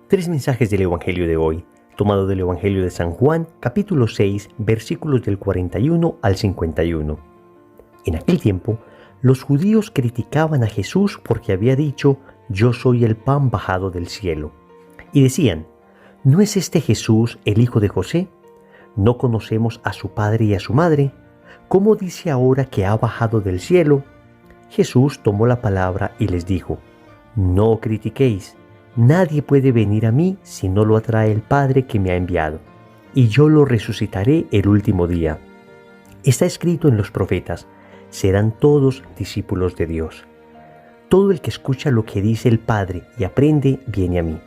Tres mensajes del Evangelio de hoy, tomado del Evangelio de San Juan, capítulo 6, versículos del 41 al 51. En aquel tiempo, los judíos criticaban a Jesús porque había dicho, «Yo soy el pan bajado del cielo». Y decían, ¿no es este Jesús el hijo de José? ¿No conocemos a su padre y a su madre? ¿Cómo dice ahora que ha bajado del cielo? Jesús tomó la palabra y les dijo, «No critiquéis. Nadie puede venir a mí si no lo atrae el Padre que me ha enviado, y yo lo resucitaré el último día». Está escrito en los profetas, serán todos discípulos de Dios. Todo el que escucha lo que dice el Padre y aprende, viene a mí.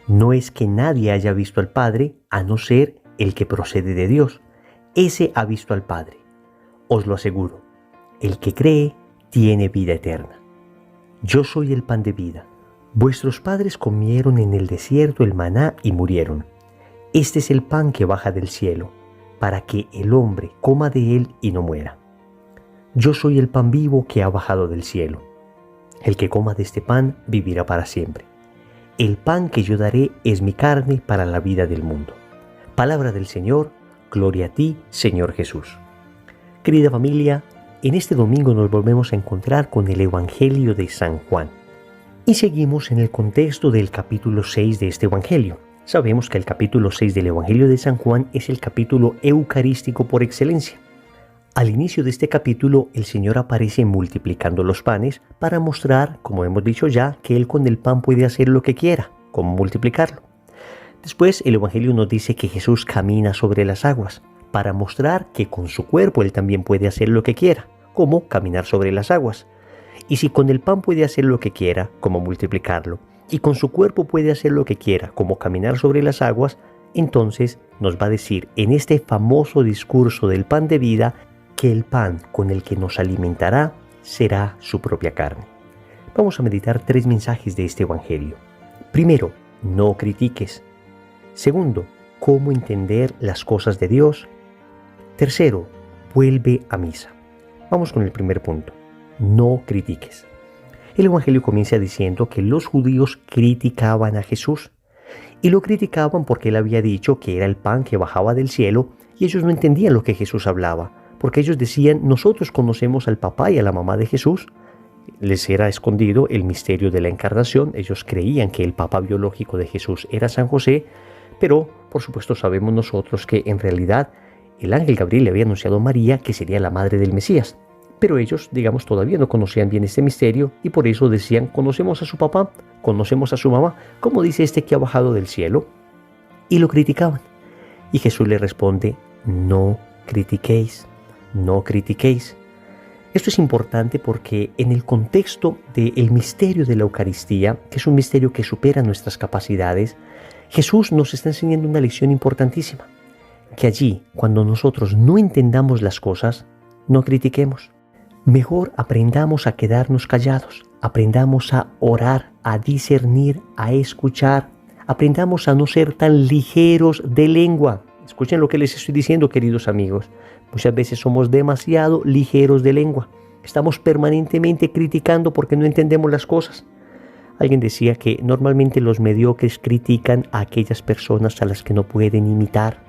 No es que nadie haya visto al Padre, a no ser el que procede de Dios. Ese ha visto al Padre. Os lo aseguro, el que cree tiene vida eterna. Yo soy el pan de vida. Vuestros padres comieron en el desierto el maná y murieron. Este es el pan que baja del cielo, para que el hombre coma de él y no muera. Yo soy el pan vivo que ha bajado del cielo. El que coma de este pan vivirá para siempre. El pan que yo daré es mi carne para la vida del mundo. Palabra del Señor, gloria a ti, Señor Jesús. Querida familia, en este domingo nos volvemos a encontrar con el Evangelio de San Juan. Y seguimos en el contexto del capítulo 6 de este Evangelio. Sabemos que el capítulo 6 del Evangelio de San Juan es el capítulo eucarístico por excelencia. Al inicio de este capítulo, el Señor aparece multiplicando los panes para mostrar, como hemos dicho ya, que Él con el pan puede hacer lo que quiera, como multiplicarlo. Después, el Evangelio nos dice que Jesús camina sobre las aguas, para mostrar que con su cuerpo Él también puede hacer lo que quiera, como caminar sobre las aguas. Y si con el pan puede hacer lo que quiera, como multiplicarlo, y con su cuerpo puede hacer lo que quiera, como caminar sobre las aguas, entonces nos va a decir en este famoso discurso del pan de vida que el pan con el que nos alimentará será su propia carne. Vamos a meditar tres mensajes de este Evangelio. Primero, no critiques. Segundo, cómo entender las cosas de Dios. Tercero, vuelve a misa. Vamos con el primer punto. No critiques. El Evangelio comienza diciendo que los judíos criticaban a Jesús. Y lo criticaban porque él había dicho que era el pan que bajaba del cielo y ellos no entendían lo que Jesús hablaba. Porque ellos decían, nosotros conocemos al papá y a la mamá de Jesús. Les era escondido el misterio de la encarnación. Ellos creían que el papá biológico de Jesús era San José. Pero, por supuesto, sabemos nosotros que en realidad el ángel Gabriel le había anunciado a María que sería la madre del Mesías. Pero ellos, todavía no conocían bien este misterio y por eso decían, conocemos a su papá, conocemos a su mamá, ¿cómo dice este que ha bajado del cielo? Y lo criticaban. Y Jesús le responde, no critiquéis, no critiquéis. Esto es importante porque en el contexto del misterio de la Eucaristía, que es un misterio que supera nuestras capacidades, Jesús nos está enseñando una lección importantísima. Que allí, cuando nosotros no entendamos las cosas, no critiquemos. Mejor aprendamos a quedarnos callados, aprendamos a orar, a discernir, a escuchar, aprendamos a no ser tan ligeros de lengua. Escuchen lo que les estoy diciendo, queridos amigos. Muchas veces somos demasiado ligeros de lengua. Estamos permanentemente criticando porque no entendemos las cosas. Alguien decía que normalmente los mediocres critican a aquellas personas a las que no pueden imitar,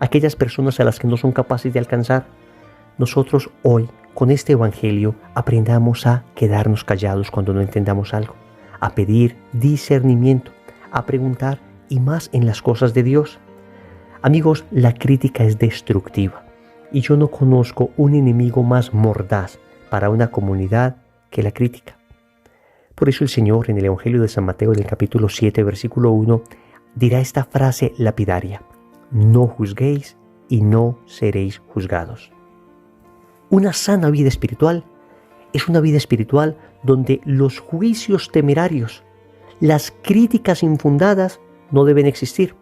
aquellas personas a las que no son capaces de alcanzar. Nosotros hoy, con este Evangelio, aprendamos a quedarnos callados cuando no entendamos algo, a pedir discernimiento, a preguntar y más en las cosas de Dios. Amigos, la crítica es destructiva y yo no conozco un enemigo más mordaz para una comunidad que la crítica. Por eso el Señor en el Evangelio de San Mateo, en el capítulo 7, versículo 1, dirá esta frase lapidaria, no juzguéis y no seréis juzgados. Una sana vida espiritual es una vida espiritual donde los juicios temerarios, las críticas infundadas no deben existir.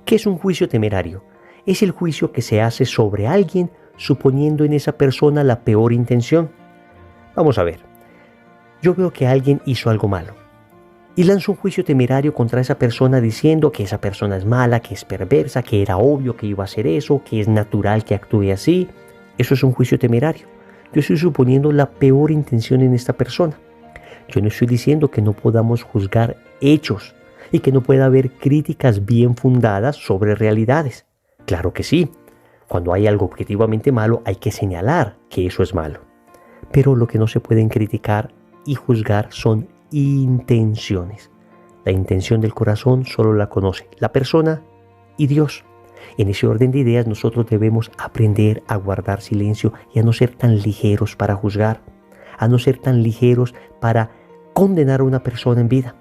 ¿Qué es un juicio temerario? Es el juicio que se hace sobre alguien suponiendo en esa persona la peor intención. Vamos a ver. Yo veo que alguien hizo algo malo y lanzo un juicio temerario contra esa persona diciendo que esa persona es mala, que es perversa, que era obvio que iba a hacer eso, que es natural que actúe así. Eso es un juicio temerario. Yo estoy suponiendo la peor intención en esta persona. Yo no estoy diciendo que no podamos juzgar hechos, y que no pueda haber críticas bien fundadas sobre realidades. Claro que sí, cuando hay algo objetivamente malo hay que señalar que eso es malo. Pero lo que no se pueden criticar y juzgar son intenciones. La intención del corazón solo la conoce la persona y Dios. En ese orden de ideas nosotros debemos aprender a guardar silencio y a no ser tan ligeros para juzgar, a no ser tan ligeros para condenar a una persona en vida.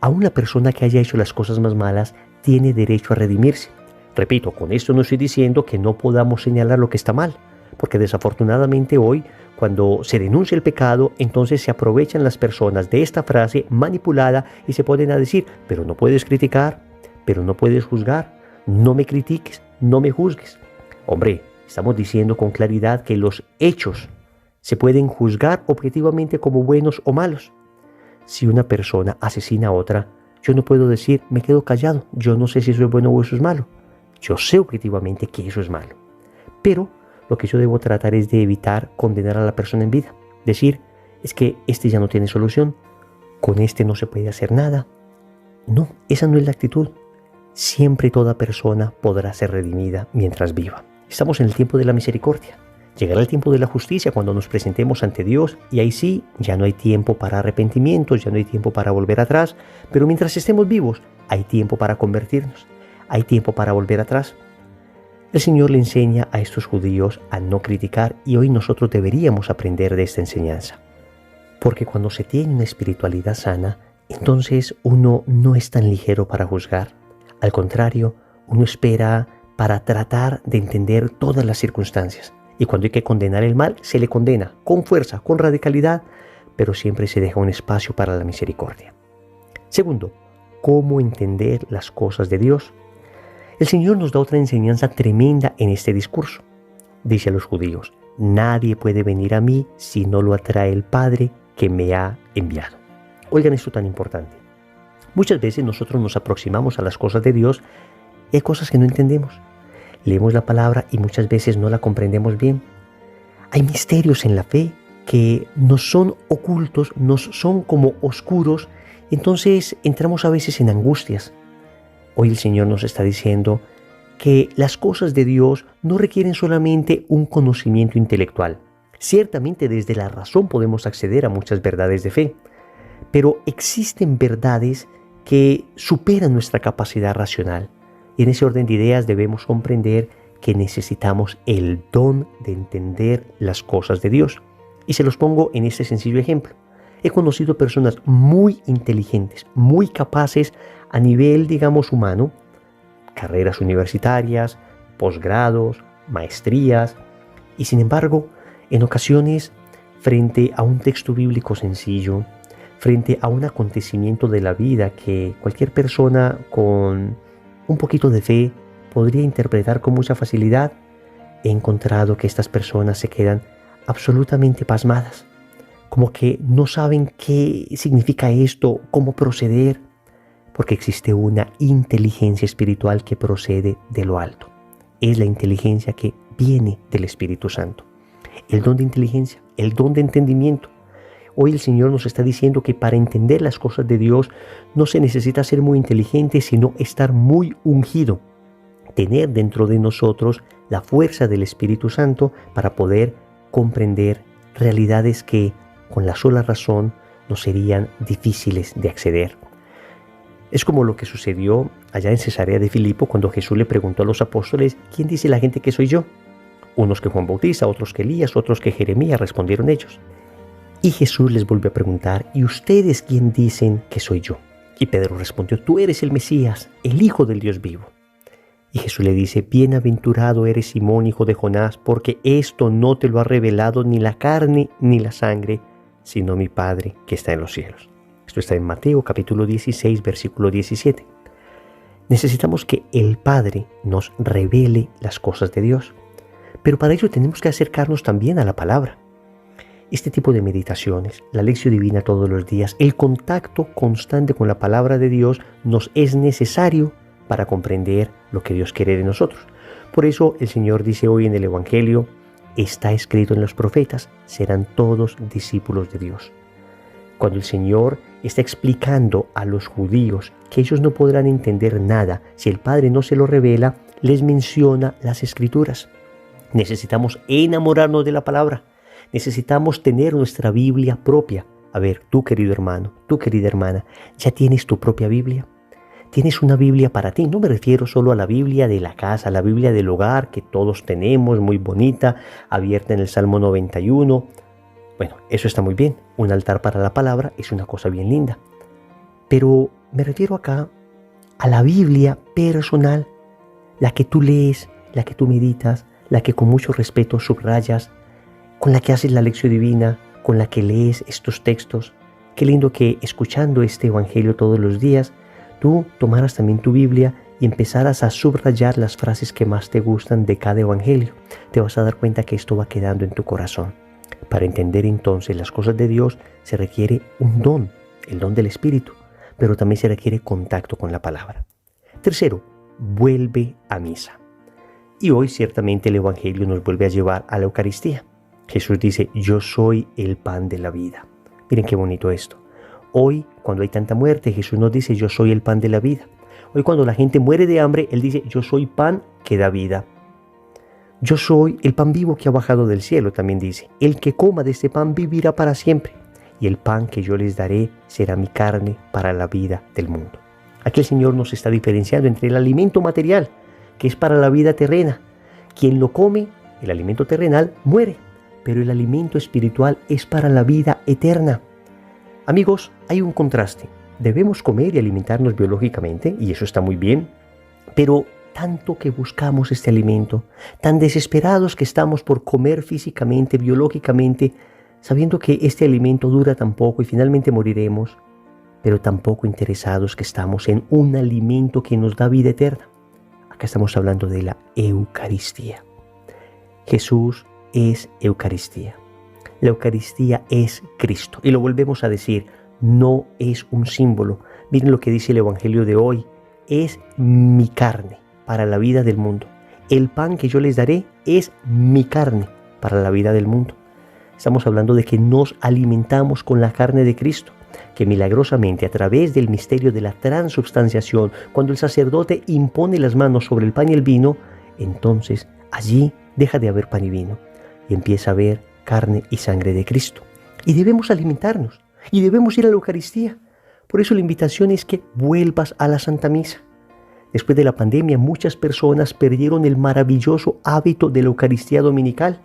Aún la persona que haya hecho las cosas más malas tiene derecho a redimirse. Repito, con esto no estoy diciendo que no podamos señalar lo que está mal, porque desafortunadamente hoy, cuando se denuncia el pecado, entonces se aprovechan las personas de esta frase manipulada y se ponen a decir, pero no puedes criticar, pero no puedes juzgar, no me critiques, no me juzgues. Hombre, estamos diciendo con claridad que los hechos se pueden juzgar objetivamente como buenos o malos. Si una persona asesina a otra, yo no puedo decir, me quedo callado, yo no sé si eso es bueno o eso es malo. Yo sé objetivamente que eso es malo. Pero lo que yo debo tratar es de evitar condenar a la persona en vida. Decir, es que este ya no tiene solución, con este no se puede hacer nada. No, esa no es la actitud. Siempre toda persona podrá ser redimida mientras viva. Estamos en el tiempo de la misericordia. Llegará el tiempo de la justicia cuando nos presentemos ante Dios y ahí sí, ya no hay tiempo para arrepentimientos, ya no hay tiempo para volver atrás, pero mientras estemos vivos, hay tiempo para convertirnos, hay tiempo para volver atrás. El Señor le enseña a estos judíos a no criticar y hoy nosotros deberíamos aprender de esta enseñanza. Porque cuando se tiene una espiritualidad sana, entonces uno no es tan ligero para juzgar. Al contrario, uno espera para tratar de entender todas las circunstancias. Y cuando hay que condenar el mal, se le condena con fuerza, con radicalidad, pero siempre se deja un espacio para la misericordia. Segundo, ¿cómo entender las cosas de Dios? El Señor nos da otra enseñanza tremenda en este discurso. Dice a los judíos, nadie puede venir a mí si no lo atrae el Padre que me ha enviado. Oigan esto tan importante. Muchas veces nosotros nos aproximamos a las cosas de Dios y hay cosas que no entendemos. Leemos la palabra y muchas veces no la comprendemos bien. Hay misterios en la fe que nos son ocultos, nos son como oscuros, entonces entramos a veces en angustias. Hoy el Señor nos está diciendo que las cosas de Dios no requieren solamente un conocimiento intelectual. Ciertamente desde la razón podemos acceder a muchas verdades de fe, pero existen verdades que superan nuestra capacidad racional. Y en ese orden de ideas debemos comprender que necesitamos el don de entender las cosas de Dios. Y se los pongo en este sencillo ejemplo. He conocido personas muy inteligentes, muy capaces a nivel, digamos, humano, carreras universitarias, posgrados, maestrías, y sin embargo, en ocasiones, frente a un texto bíblico sencillo, frente a un acontecimiento de la vida que cualquier persona con un poquito de fe podría interpretar con mucha facilidad, he encontrado que estas personas se quedan absolutamente pasmadas, como que no saben qué significa esto, cómo proceder, porque existe una inteligencia espiritual que procede de lo alto. Es la inteligencia que viene del Espíritu Santo. El don de inteligencia, el don de entendimiento. Hoy el Señor nos está diciendo que para entender las cosas de Dios no se necesita ser muy inteligente, sino estar muy ungido. Tener dentro de nosotros la fuerza del Espíritu Santo para poder comprender realidades que con la sola razón nos serían difíciles de acceder. Es como lo que sucedió allá en Cesarea de Filipo cuando Jesús le preguntó a los apóstoles, ¿quién dice la gente que soy yo? Unos que Juan Bautista, otros que Elías, otros que Jeremías, respondieron ellos. Y Jesús les volvió a preguntar, ¿y ustedes quién dicen que soy yo? Y Pedro respondió, tú eres el Mesías, el Hijo del Dios vivo. Y Jesús le dice, bienaventurado eres Simón, hijo de Jonás, porque esto no te lo ha revelado ni la carne ni la sangre, sino mi Padre que está en los cielos. Esto está en Mateo capítulo 16, versículo 17. Necesitamos que el Padre nos revele las cosas de Dios. Pero para ello tenemos que acercarnos también a la palabra. Este tipo de meditaciones, la lección divina todos los días, el contacto constante con la palabra de Dios nos es necesario para comprender lo que Dios quiere de nosotros. Por eso el Señor dice hoy en el Evangelio, está escrito en los profetas, serán todos discípulos de Dios. Cuando el Señor está explicando a los judíos que ellos no podrán entender nada si el Padre no se lo revela, les menciona las Escrituras. Necesitamos enamorarnos de la palabra. Necesitamos tener nuestra Biblia propia. A ver, tú querido hermano, tú querida hermana, ¿ya tienes tu propia Biblia? ¿Tienes una Biblia para ti? No me refiero solo a la Biblia de la casa, a la Biblia del hogar que todos tenemos, muy bonita, abierta en el Salmo 91. Bueno, eso está muy bien. Un altar para la palabra es una cosa bien linda. Pero me refiero acá a la Biblia personal, la que tú lees, la que tú meditas, la que con mucho respeto subrayas, con la que haces la lección divina, con la que lees estos textos. Qué lindo que escuchando este evangelio todos los días, tú tomaras también tu Biblia y empezaras a subrayar las frases que más te gustan de cada evangelio. Te vas a dar cuenta que esto va quedando en tu corazón. Para entender entonces las cosas de Dios se requiere un don, el don del Espíritu, pero también se requiere contacto con la palabra. Tercero, vuelve a misa. Y hoy ciertamente el Evangelio nos vuelve a llevar a la Eucaristía. Jesús dice, yo soy el pan de la vida. Miren qué bonito esto. Hoy, cuando hay tanta muerte, Jesús nos dice, yo soy el pan de la vida. Hoy cuando la gente muere de hambre, Él dice, yo soy pan que da vida. Yo soy el pan vivo que ha bajado del cielo, también dice. El que coma de este pan vivirá para siempre. Y el pan que yo les daré será mi carne para la vida del mundo. Aquí el Señor nos está diferenciando entre el alimento material, que es para la vida terrena. Quien lo come, el alimento terrenal, muere. Pero el alimento espiritual es para la vida eterna. Amigos, hay un contraste. Debemos comer y alimentarnos biológicamente, y eso está muy bien, pero tanto que buscamos este alimento, tan desesperados que estamos por comer físicamente, biológicamente, sabiendo que este alimento dura tan poco y finalmente moriremos, pero tan poco interesados que estamos en un alimento que nos da vida eterna. Acá estamos hablando de la Eucaristía. Jesús es Eucaristía. La Eucaristía es Cristo. Y lo volvemos a decir, no es un símbolo. Miren lo que dice el Evangelio de hoy. Es mi carne para la vida del mundo. El pan que yo les daré es mi carne para la vida del mundo. Estamos hablando de que nos alimentamos con la carne de Cristo, que milagrosamente a través del misterio de la transubstanciación, cuando el sacerdote impone las manos sobre el pan y el vino, entonces allí deja de haber pan y vino y empieza a haber carne y sangre de Cristo. Y debemos alimentarnos y debemos ir a la Eucaristía. Por eso la invitación es que vuelvas a la Santa Misa. Después de la pandemia, muchas personas perdieron el maravilloso hábito de la Eucaristía dominical.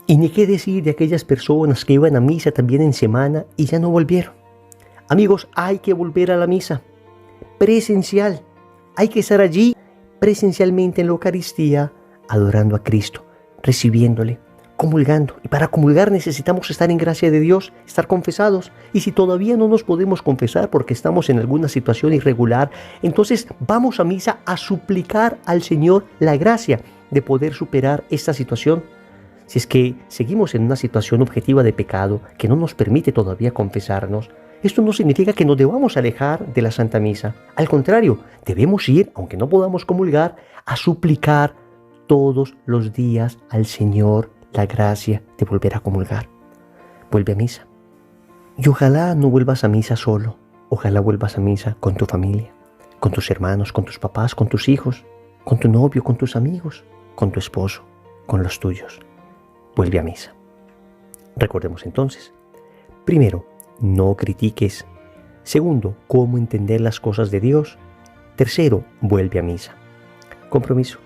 Y ni qué decir de aquellas personas que iban a misa también en semana y ya no volvieron. Amigos, hay que volver a la misa presencial. Hay que estar allí presencialmente en la Eucaristía, adorando a Cristo, recibiéndole, comulgando. Y para comulgar necesitamos estar en gracia de Dios, estar confesados. Y si todavía no nos podemos confesar porque estamos en alguna situación irregular, entonces vamos a misa a suplicar al Señor la gracia de poder superar esta situación. Si es que seguimos en una situación objetiva de pecado que no nos permite todavía confesarnos, esto no significa que nos debamos alejar de la Santa Misa. Al contrario, debemos ir, aunque no podamos comulgar, a suplicar todos los días al Señor la gracia de volver a comulgar. Vuelve a misa. Y ojalá no vuelvas a misa solo. Ojalá vuelvas a misa con tu familia, con tus hermanos, con tus papás, con tus hijos, con tu novio, con tus amigos, con tu esposo, con los tuyos. Vuelve a misa. Recordemos entonces. Primero, no critiques. Segundo, cómo entender las cosas de Dios. Tercero, vuelve a misa. Compromiso.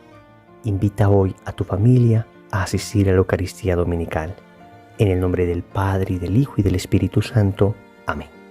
Invita hoy a tu familia a asistir a la Eucaristía Dominical. En el nombre del Padre, y del Hijo, y del Espíritu Santo. Amén.